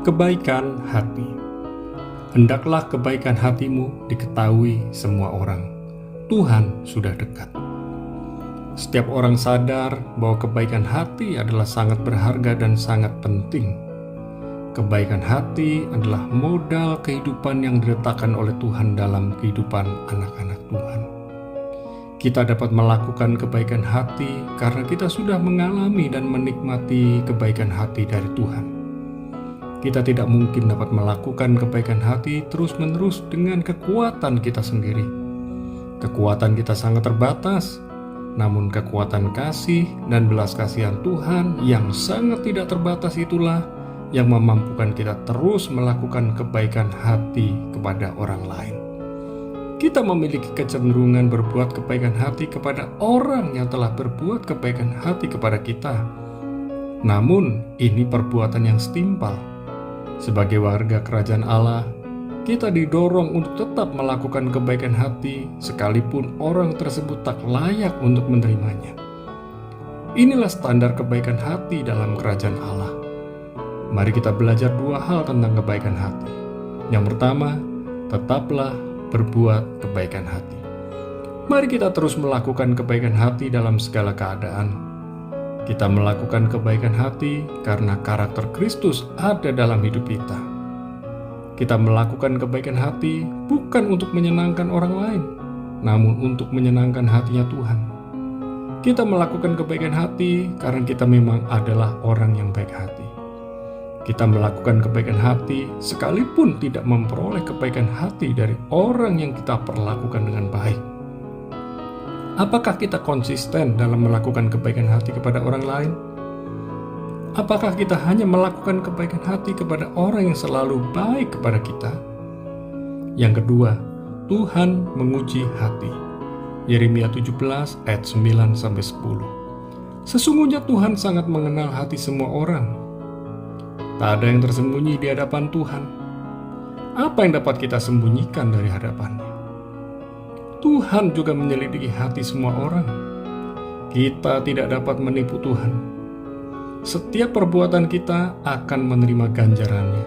Kebaikan hati. Hendaklah kebaikan hatimu diketahui semua orang. Tuhan sudah dekat. Setiap orang sadar bahwa kebaikan hati adalah sangat berharga dan sangat penting. Kebaikan hati adalah modal kehidupan yang diletakkan oleh Tuhan dalam kehidupan anak-anak Tuhan. Kita dapat melakukan kebaikan hati karena kita sudah mengalami dan menikmati kebaikan hati dari Tuhan. Kita tidak mungkin dapat melakukan kebaikan hati terus-menerus dengan kekuatan kita sendiri. Kekuatan kita sangat terbatas, namun kekuatan kasih dan belas kasihan Tuhan yang sangat tidak terbatas itulah yang memampukan kita terus melakukan kebaikan hati kepada orang lain. Kita memiliki kecenderungan berbuat kebaikan hati kepada orang yang telah berbuat kebaikan hati kepada kita. Namun, ini perbuatan yang setimpal. Sebagai warga kerajaan Allah, kita didorong untuk tetap melakukan kebaikan hati sekalipun orang tersebut tak layak untuk menerimanya. Inilah standar kebaikan hati dalam kerajaan Allah. Mari kita belajar dua hal tentang kebaikan hati. Yang pertama, tetaplah berbuat kebaikan hati. Mari kita terus melakukan kebaikan hati dalam segala keadaan. Kita melakukan kebaikan hati karena karakter Kristus ada dalam hidup kita. Kita melakukan kebaikan hati bukan untuk menyenangkan orang lain, namun untuk menyenangkan hatinya Tuhan. Kita melakukan kebaikan hati karena kita memang adalah orang yang baik hati. Kita melakukan kebaikan hati sekalipun tidak memperoleh kebaikan hati dari orang yang kita perlakukan dengan baik. Apakah kita konsisten dalam melakukan kebaikan hati kepada orang lain? Apakah kita hanya melakukan kebaikan hati kepada orang yang selalu baik kepada kita? Yang kedua, Tuhan menguji hati. Yeremia 17 ayat 9-10. Sesungguhnya Tuhan sangat mengenal hati semua orang. Tak ada yang tersembunyi di hadapan Tuhan. Apa yang dapat kita sembunyikan dari hadapannya? Tuhan juga menyelidiki hati semua orang. Kita tidak dapat menipu Tuhan. Setiap perbuatan kita akan menerima ganjarannya.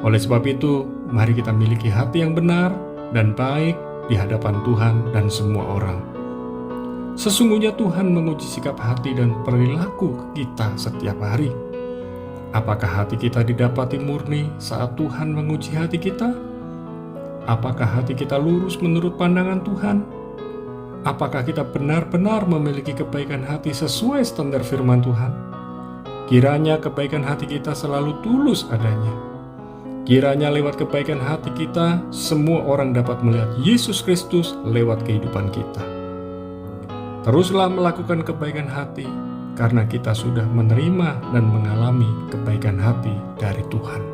Oleh sebab itu, mari kita miliki hati yang benar dan baik di hadapan Tuhan dan semua orang. Sesungguhnya Tuhan menguji sikap hati dan perilaku kita setiap hari. Apakah hati kita didapati murni saat Tuhan menguji hati kita? Apakah hati kita lurus menurut pandangan Tuhan? Apakah kita benar-benar memiliki kebaikan hati sesuai standar firman Tuhan? Kiranya kebaikan hati kita selalu tulus adanya. Kiranya lewat kebaikan hati kita, semua orang dapat melihat Yesus Kristus lewat kehidupan kita. Teruslah melakukan kebaikan hati, karena kita sudah menerima dan mengalami kebaikan hati dari Tuhan.